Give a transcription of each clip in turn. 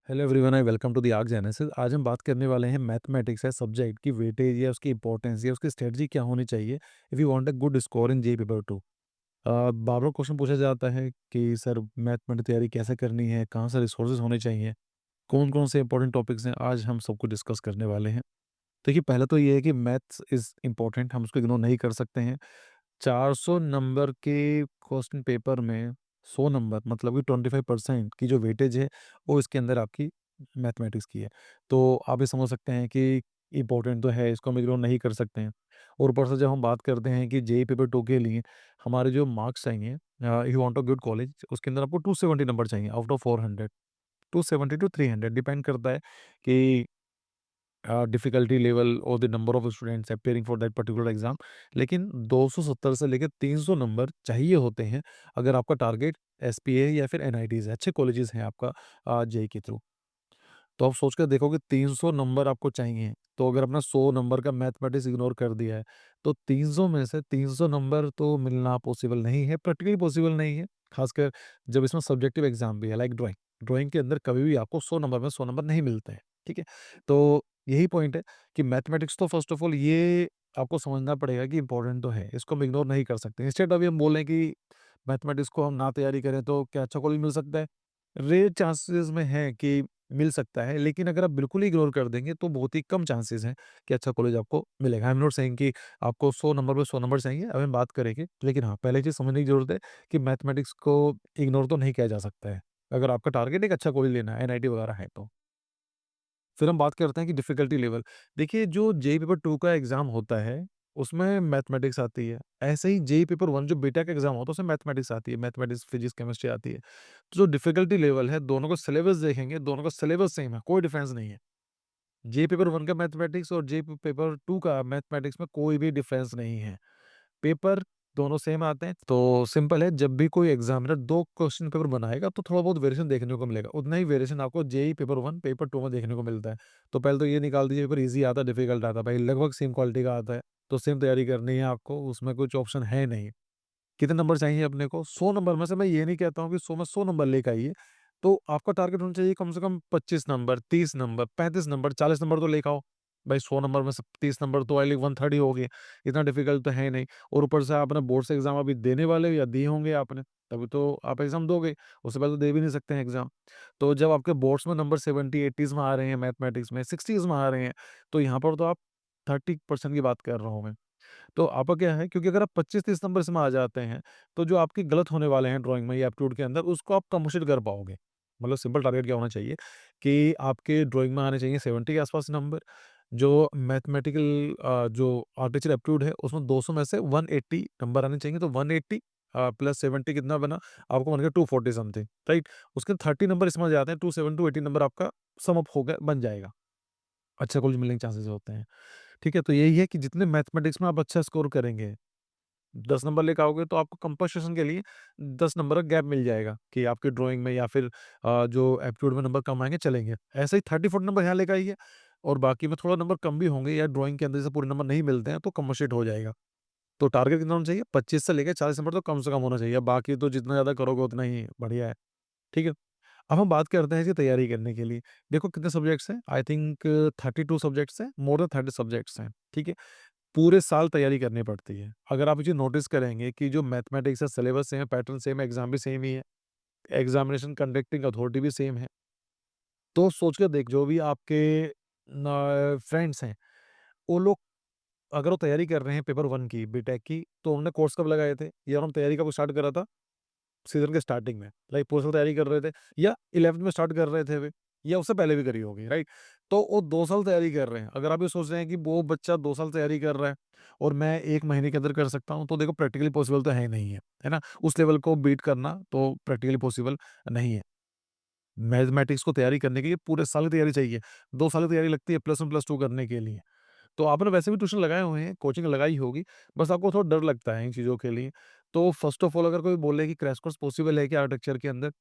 Hello everyone, I welcome to the Arc Genesis. आज हम बात करने वाले हैं मैथमेटिक्स है सब्जेक्ट की वेटेज या उसकी इंपॉर्टेंस या उसकी स्ट्रेटजी क्या होनी चाहिए if you want a good score in J paper two. Bar bar question पूछा जाता है कि सर मैथमेटिक्स तैयारी कैसे करनी है, कहाँ से रिसोर्सेज होने चाहिए, कौन कौन से इंपॉर्टेंट टॉपिक्स हैं, आज हम सबको डिस्कस करने वाले हैं। देखिए, पहले तो ये है कि मैथ्स इज़ इम्पॉर्टेंट, हम उसको इग्नोर नहीं कर सकते हैं। 400 नंबर के क्वेश्चन पेपर में 100 नंबर मतलब कि 25% की जो वेटेज है वो इसके अंदर आपकी मैथमेटिक्स की है। तो आप ये समझ सकते हैं कि इम्पोर्टेंट तो है, इसको हम इग्नोर नहीं कर सकते हैं। और ऊपर से जब हम बात करते हैं कि जेईई पेपर 2 के लिए हमारे जो मार्क्स चाहिए, you want a good college, उसके अंदर आपको 270 नंबर चाहिए आउट ऑफ 400। 270 टू 300 डिपेंड करता है कि डिफ़िकल्टी लेवल और the number of students appearing for that particular exam. लेकिन 270 से लेकर 300 नंबर चाहिए होते हैं अगर आपका टारगेट एसपीए या फिर एनआईटीज़ है, अच्छे कॉलेजेस हैं आपका जेईई के थ्रू। तो आप सोच कर देखो कि 300 नंबर आपको चाहिए, तो अगर आपने 100 नंबर का मैथमेटिक्स इग्नोर कर दिया है, तो 300 में से 300 नंबर तो मिलना पॉसिबल नहीं है, प्रैक्टिकली पॉसिबल नहीं है। ख़ासकर जब इसमें सब्जेक्टिव एग्ज़ाम भी है लाइक ड्राइंग। ड्राइंग के अंदर कभी भी आपको 100 नंबर में 100 नंबर नहीं मिलते हैं, ठीक है? तो यही पॉइंट है कि मैथमेटिक्स तो फर्स्ट ऑफ ऑल ये आपको समझना पड़ेगा कि इम्पोर्टेंट तो है, इसको हम इग्नोर नहीं कर सकते। इंस्टेड अभी हम बोलें कि मैथमेटिक्स को हम ना तैयारी करें तो क्या अच्छा कॉलेज मिल सकता है? रेयर चांसेस में है कि मिल सकता है, लेकिन अगर आप बिल्कुल ही इग्नोर कर देंगे तो बहुत ही कम चांसेस हैं कि अच्छा कॉलेज आपको मिलेगा। आई एम नॉट सेइंग कि आपको 100 नंबर में 100 नंबर चाहिए, अभी हम बात करेंगे। लेकिन हाँ, पहले चीज़ समझने की ज़रूरत है कि मैथमेटिक्स को इग्नोर तो नहीं किया जा सकता है, अगर आपका टारगेट एक अच्छा कॉलेज लेना है, एनआईटी वगैरह है तो। फिर हम बात करते हैं कि डिफ़िकल्टी लेवल। देखिए, जो जेईई पेपर 2 का एग्ज़ाम होता है, उसमें मैथमेटिक्स आती है। ऐसे ही जेईई पेपर 1 जो बीटेक एग्ज़ाम होता है, उसमें मैथमेटिक्स आती है, मैथमेटिक्स, फिज़िक्स, केमिस्ट्री आती है। तो जो डिफ़िकल्टी लेवल है, दोनों का सिलेबस देखेंगे, दोनों का सिलेबस सेम है, कोई डिफरेंस नहीं है। जेईई पेपर 1 का मैथमेटिक्स और जेईई पेपर 2 का मैथमेटिक्स में कोई भी डिफरेंस नहीं है। पेपर दोनों सेम आते हैं, तो सिंपल है, जब भी कोई एग्ज़ामिनर 2 क्वेश्चन पेपर बनाएगा तो थोड़ा बहुत वेरिएशन देखने को मिलेगा। उतना ही वेरिएशन आपको जेईई पेपर 1, पेपर 2 में देखने को मिलता है। तो पहले तो ये निकाल दीजिए पेपर ईज़ी आता है, डिफ़िकल्ट आता है, भाई लगभग सेम क्वालिटी का आता है, तो सेम तैयारी करनी है आपको, उसमें कुछ ऑप्शन है नहीं। कितने नंबर चाहिए अपने को? 100 नंबर में से मैं ये नहीं कहता हूँ कि 100 में 100 नंबर लेके आइए। तो आपका टारगेट होना चाहिए कम से कम 25 नंबर, 30 नंबर, 35 नंबर, 40 नंबर तो लेके आओ। भाई 100 नंबर में से 30 नंबर तो आई थिंक 130 हो गए। इतना डिफिकल्ट तो है नहीं, और ऊपर से आपने बोर्ड्स एग्ज़ाम अभी देने वाले हो या दिए होंगे आपने, तभी तो आप एग्ज़ाम दोगे। उससे पहले तो दे भी नहीं सकते हैं एग्ज़ाम। तो जब आपके बोर्ड्स में नंबर 70-80s में आ रहे हैं, मैथमेटिक्स में 60s में आ रहे हैं, तो यहाँ पर तो आप 30% की बात कर रहा हूँ मैं। तो आपका क्या है, क्योंकि अगर आप 25-30 नंबर इसमें आ जाते हैं, तो जो आपके गलत होने वाले हैं ड्राइंग में या एप्टीट्यूड के अंदर, उसको आप कंपोजिट कर पाओगे। मतलब सिंपल टारगेट क्या होना चाहिए कि आपके ड्राइंग में आने चाहिए 70 के आस-पास नंबर। जो मैथमेटिकल जो आर्किटेक्चर एप्टीट्यूड है, उसमें 200 में से 180 नंबर आने चाहिए, तो 180 प्लस 70 कितना बना? आपको बन गया 240 समथिंग, राइट? उसके 30 नंबर इसमें आ जाते हैं, 27 टू 80 नंबर आपका सम अप हो गया, बन जाएगा। अच्छा कॉलेज मिलने के चांसेस होते हैं। ठीक है? तो यही है कि जितने मैथमेटिक्स में आप अच्छा स्कोर करेंगे, 10 नंबर लेके आओगे तो आपको कंपोज़िशन के लिए 10 नंबर का गैप मिल जाएगा कि आपकी ड्राइंग में या फिर जो एप्टीट्यूड में नंबर कम आएँगे चलेंगे। ऐसे ही 30-40 नंबर यहाँ लेके आइए, और बाकी में थोड़ा नंबर कम भी होंगे या ड्राइंग के अंदर से पूरे नंबर नहीं मिलते हैं तो कंपनसेट हो जाएगा। तो टारगेट कितना होना चाहिए? 25 से लेके 40 नंबर तो कम से कम होना चाहिए। बाकी तो जितना ज़्यादा करोगे उतना ही बढ़िया है। ठीक है? अब हम बात करते हैं इसकी तैयारी करने के लिए। देखो कितने सब्जेक्ट्स हैं? आई थिंक 32 सब्जेक्ट्स हैं, मोर देन 30 सब्जेक्ट्स हैं। ठीक है? पूरे साल तैयारी करनी पड़ती है। अगर आप ये चीज़ नोटिस करेंगे कि जो मैथमेटिक्स है, सिलेबस सेम है, पैटर्न सेम है, एग्ज़ाम भी सेम ही है, एग्ज़ामिनेशन कंडक्टिंग अथॉरिटी भी सेम है। तो सोच के देख, जो भी आपके न फ्रेंड्स हैं, वो लोग अगर वो तैयारी कर रहे हैं पेपर 1 की, बीटेक की, तो उन्होंने कोर्स कब लगाए थे? या उन्होंने तैयारी कब स्टार्ट करा था? सीज़न के स्टार्टिंग में, लाइक पोस्ट की तैयारी कर रहे थे, या 11th में स्टार्ट कर रहे थे वे, या उससे पहले भी करी होगी, राइट? तो वो 2 साल तैयारी कर रहे हैं। अगर आप ये सोच रहे हैं कि वो बच्चा 2 साल तैयारी कर रहा है और मैं 1 महीने के अंदर कर सकता हूँ, तो देखो प्रैक्टिकली पॉसिबल तो है नहीं है, है ना? उस लेवल को बीट करना तो प्रैक्टिकली पॉसिबल नहीं है। मैथमेटिक्स को तैयारी करने के लिए पूरे साल की तैयारी चाहिए। 2 साल की तैयारी लगती है प्लस 1 प्लस 2 करने के लिए। तो आपने वैसे भी ट्यूशन लगाए हुए हैं, कोचिंग लगाई होगी, बस आपको थोड़ा डर लगता है इन चीज़ों के लिए। तो फर्स्ट ऑफ ऑल, अगर कोई बोले कि क्रैश कोर्स पॉसिबल है क्या आर्किटेक्चर के अंदर?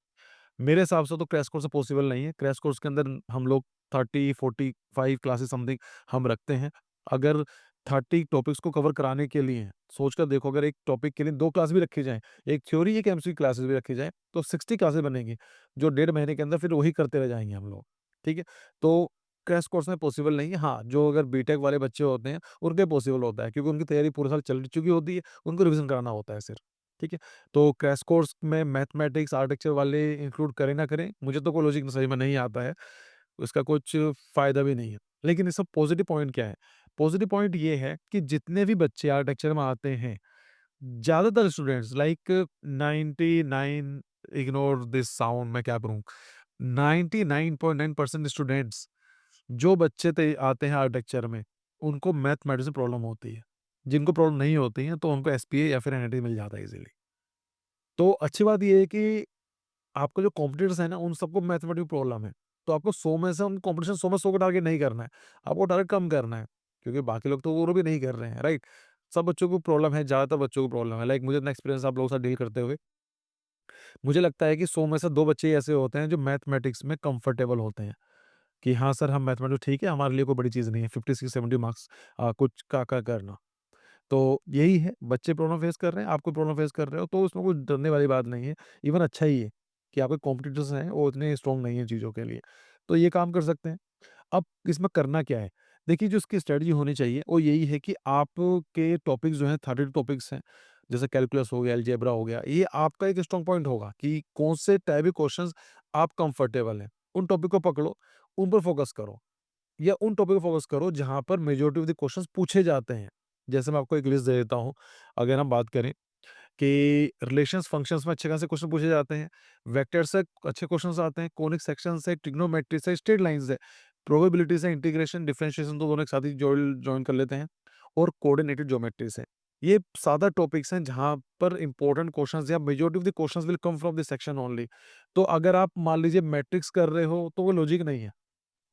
मेरे हिसाब से तो क्रैश कोर्स पॉसिबल नहीं है। क्रैश कोर्स के अंदर हम लोग 30-45 क्लासेस समथिंग हम रखते हैं। अगर 30 टॉपिक्स को कवर कराने के लिए सोच कर देखो, अगर एक टॉपिक के लिए 2 क्लास भी रखी जाएँ, एक थ्योरी, एक एमसीक्यू क्लासेस भी रखी जाएँ, तो 60 क्लासेस बनेंगी, जो डेढ़ महीने के अंदर फिर वही करते रह जाएँगे हम लोग। ठीक है? तो क्रैश कोर्स में पॉसिबल नहीं है। हाँ, जो अगर बीटेक वाले बच्चे होते हैं, उनके पॉसिबल होता है क्योंकि उनकी तैयारी पूरे साल चल चुकी होती है, उनको रिवीज़न कराना होता है सिर्फ़, ठीक है? तो क्रैश कोर्स में मैथमेटिक्स, आर्किटेक्चर वाले इंक्लूड करें ना करें, मुझे तो कोई लॉजिक समझ में नहीं आता है। उसका कुछ फ़ायदा भी नहीं है। लेकिन इसका पॉज़िटिव पॉइंट क्या है? पॉज़िटिव पॉइंट ये है कि जितने भी बच्चे आर्किटेक्चर में आते हैं, ज़्यादातर students like 99 ignore this sound मैं क्या करूँ? 99.9% स्टूडेंट्स जो बच्चे आते हैं आर्किटेक्चर में, उनको मैथमेटिक्स में प्रॉब्लम होती है। जिनको प्रॉब्लम नहीं होती है, तो उनको एसपीए या फिर एनआईटी मिल जाता है ईज़िली। तो अच्छी बात ये है कि आपके जो कॉम्पिटिटर्स हैं ना, उन सबको मैथमेटिक्स में प्रॉब्लम है। तो आपको 100 में से उन कॉम्पिटिशन 100 में 100 को टारगेट नहीं करना है। आपको टारगेट कम करना है, क्योंकि बाकी लोग तो वो भी नहीं कर रहे हैं, राइट? सब बच्चों को प्रॉब्लम है, ज़्यादातर बच्चों को प्रॉब्लम है। लाइक मुझे इतना एक्सपीरियंस आप लोगों के साथ डील करते हुए, मुझे लगता है कि 100 में से 2 बच्चे ही ऐसे होते हैं जो मैथमेटिक्स में कंफर्टेबल होते हैं, कि हाँ सर, हम मैथमेटिक्स ठीक है, हमारे लिए कोई बड़ी चीज़ नहीं है, 50-60-70 मार्क्स कुछ का करना। तो यही है, बच्चे प्रॉब्लम फेस कर रहे हैं, आप कोई प्रॉब्लम फेस कर रहे हो, तो उसमें कुछ डरने वाली बात नहीं है। इवन अच्छा ही है कि आपके कॉम्पिटिटर्स हैं, वो इतने स्ट्रॉन्ग नहीं है चीज़ों के लिए। तो ये काम कर सकते हैं। अब इसमें करना क्या है? देखिए, जो इसकी स्ट्रैटेजी होनी चाहिए, वो यही है कि आपके टॉपिक्स जो हैं, 32 टॉपिक्स हैं, जैसे कैलकुलस हो गया, अलजेब्रा हो गया, ये आपका एक स्ट्रॉन्ग पॉइंट होगा कि कौन से टाइप के क्वेश्चंस आप कंफर्टेबल हैं। उन टॉपिक को पकड़ो, उन पर फोकस करो। या उन टॉपिक पे फोकस करो जहाँ पर मेजॉरिटी ऑफ द क्वेश्चंस पूछे जाते हैं। जैसे मैं आपको एक लिस्ट दे देता हूँ, अगर हम बात करें कि रिलेशंस फंक्शंस में अच्छे खासे क्वेश्चन पूछे जाते हैं, वेक्टर से अच्छे क्वेश्चंस आते हैं, कोनिक सेक्शन से, ट्रिग्नोमेट्री से, स्ट्रेट लाइन से, प्रोबेबिलिटी से, इंटीग्रेशन, डिफरेंशिएशन तो दोनों एक साथ ही जॉइन कर लेते हैं और कोऑर्डिनेटेड ज्योमेट्री से। ये सादा टॉपिक्स हैं जहाँ पर इंपॉर्टेंट क्वेश्चंस या majority of the questions will come from this section only. तो अगर आप मान लीजिए मैट्रिक्स कर रहे हो, तो वो लॉजिक नहीं है।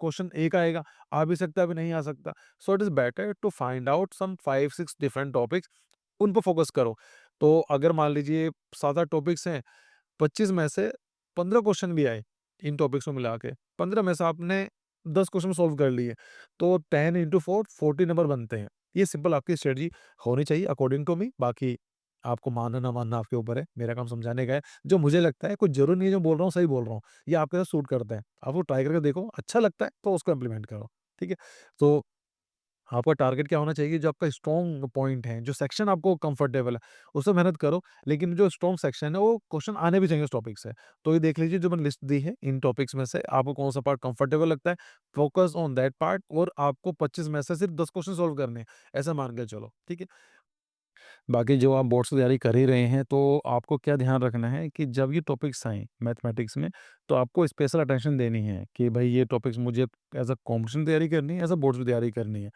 क्वेश्चन एक आएगा, आ भी सकता है, अभी नहीं आ सकता। So it is better to find out some 5-6 different topics, उन पे फोकस करो। तो अगर मान लीजिए 7-8 टॉपिक्स हैं, 25 में से 15 क्वेश्चन भी आए, इन टॉपिक्स को मिला के, 15 में से आपने 10 क्वेश्चन सॉल्व कर लिए, तो 10 इंटू 4 40 नंबर बनते हैं। ये सिंपल आपकी स्ट्रेटजी होनी चाहिए अकॉर्डिंग टू मी। बाकी आपको मानना ना मानना आपके ऊपर है, मेरा काम समझाने का है। जो मुझे लगता है, कुछ ज़रूरी नहीं है जो बोल रहा हूँ सही बोल रहा हूँ, ये आपके साथ सूट करता है। आप वो ट्राई करके देखो, अच्छा लगता है तो उसको इम्प्लीमेंट करो, ठीक है? तो आपका टारगेट क्या होना चाहिए, जो आपका स्ट्रॉन्ग पॉइंट है, जो सेक्शन आपको कंफर्टेबल है, उसमें मेहनत करो, लेकिन जो स्ट्रॉन्ग सेक्शन है, वो क्वेश्चन आने भी चाहिए उस टॉपिक से। तो ये देख लीजिए, जो मैंने लिस्ट दी है, इन टॉपिक्स में से आपको कौन-सा पार्ट कंफर्टेबल लगता है, फोकस ऑन दैट पार्ट और आपको 25 में से सिर्फ 10 क्वेश्चन सॉल्व करने हैं, ऐसा मान के चलो, ठीक है? बाकी जो आप बोर्ड्स की तैयारी कर ही रहे हैं, तो आपको क्या ध्यान रखना है कि जब ये टॉपिक्स आएँ मैथमेटिक्स में, तो आपको स्पेशल अटेंशन देनी है कि भई ये टॉपिक्स मुझे एज़ अ कॉम्पिटिशन तैयारी करनी है, एज़ अ बोर्ड्स की तैयारी करनी है।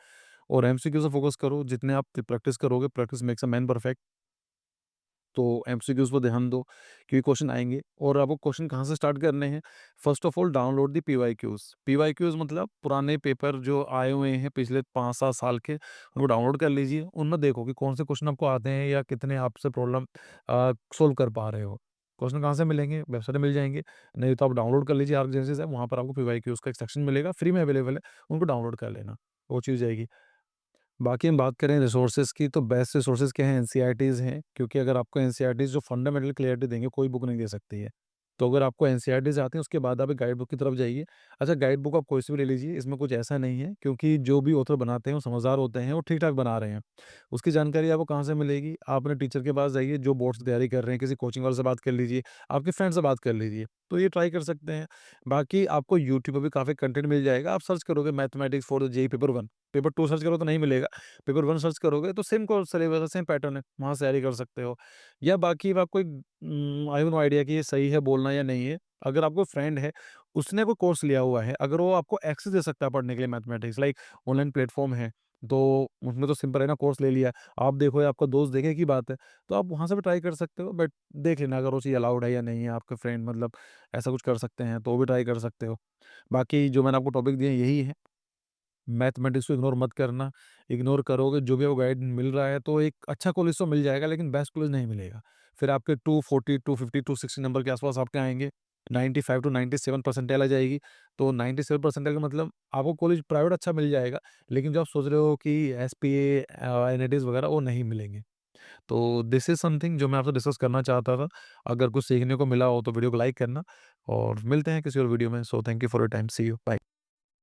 और एमसीक्यू से फोकस करो, जितने आप प्रैक्टिस करोगे, practice makes a man perfect. तो एमसीक्यूज़ पे ध्यान दो, क्योंकि क्वेश्चन आएँगे और आपको क्वेश्चन कहाँ से स्टार्ट करने हैं। First of all download the PYQs. PYQs मतलब पुराने पेपर जो आए हुए हैं पिछले 5-7 साल के, उनको डाउनलोड कर लीजिए। उनमें देखो कि कौन से क्वेश्चन आपको आते हैं या कितने आपसे प्रॉब्लम सॉल्व कर पा रहे हो। क्वेश्चन कहाँ से मिलेंगे? वेबसाइट में मिल जाएँगे, नहीं तो आप डाउनलोड कर लीजिए आर्कजेनेसिस ऐप, वहाँ पर आपको पीवाईक्यूज़ का एक सेक्शन मिलेगा, फ्री में अवेलेबल है, उनको डाउनलोड कर लेना, वो चीज़ जाएगी। बाकी हम बात करें रिसोर्सेज़ की, तो बेस्ट रिसोर्सेज़ क्या हैं? एनसीईआरटीज़ हैं, क्योंकि अगर आपको एनसीईआरटीज़ जो फंडामेंटल क्लैरिटी देंगे, कोई बुक नहीं दे सकती है। तो अगर आपको एनसीईआरटीज़ आती हैं, उसके बाद आप एक गाइड बुक की तरफ जाइए। अच्छा, गाइड बुक आप कोई सी भी ले लीजिए, इसमें कुछ ऐसा नहीं है, क्योंकि जो भी ऑथर बनाते हैं, वो समझदार होते हैं, वो ठीक-ठाक बना रहे हैं। उसकी जानकारी आपको कहाँ से मिलेगी? आप अपने टीचर के पास जाइए, जो बोर्ड्स की तैयारी कर रहे हैं, किसी कोचिंग वाले से बात कर लीजिए, आपके फ्रेंड से बात कर लीजिए, तो ये ट्राई कर सकते हैं। बाकी आपको यूट्यूब पे भी काफ़ी कंटेंट मिल जाएगा, आप सर्च करोगे mathematics for the JEE paper 1, paper 2 search करो तो नहीं मिलेगा। पेपर 1 सर्च करोगे तो सेम कोर्स सिलेबस है, सेम पैटर्न है, वहाँ से तैयारी कर सकते हो। या बाकी आपको एक आई हैव नो आइडिया कि ये सही है बोलना या नहीं है। अगर आपको फ्रेंड है, उसने कोई कोर्स लिया हुआ है, अगर वो आपको एक्सेस दे सकता है पढ़ने के लिए मैथमेटिक्स, लाइक ऑनलाइन प्लेटफ़ॉर्म है, तो उसमें तो सिंपल है ना, कोर्स ले लिया, आप देखो या आपका दोस्त देखे की बात है, तो आप वहाँ से भी ट्राई कर सकते हो। बट देख लेना अगर वो चीज़ अलाउड है या नहीं है, आपके फ्रेंड मतलब ऐसा कुछ कर सकते हैं, तो वो भी ट्राई कर सकते हो। बाकी जो मैंने आपको टॉपिक दिए यही है। मैथमेटिक्स को इग्नोर मत करना, इग्नोर करोगे जो भी आपको गाइड मिल रहा है, तो एक अच्छा कॉलेज तो मिल जाएगा, लेकिन बेस्ट कॉलेज नहीं मिलेगा। फिर आपके 240, 250, 260 नंबर के आस-पास आपके आएँगे, 95 टू 97 परसेंटाइल आ जाएगी, तो 97 परसेंटाइल का मतलब आपको कॉलेज प्राइवेट अच्छा मिल जाएगा, लेकिन जो आप सोच रहे हो कि एसपीए एनआईटीज़ वगैरह वो नहीं मिलेंगे। तो दिस इज़ समथिंग जो मैं आपसे डिस्कस करना चाहता था। अगर कुछ सीखने को मिला हो तो वीडियो को लाइक करना और मिलते हैं किसी और वीडियो में। So thank you for your time. See you. Bye.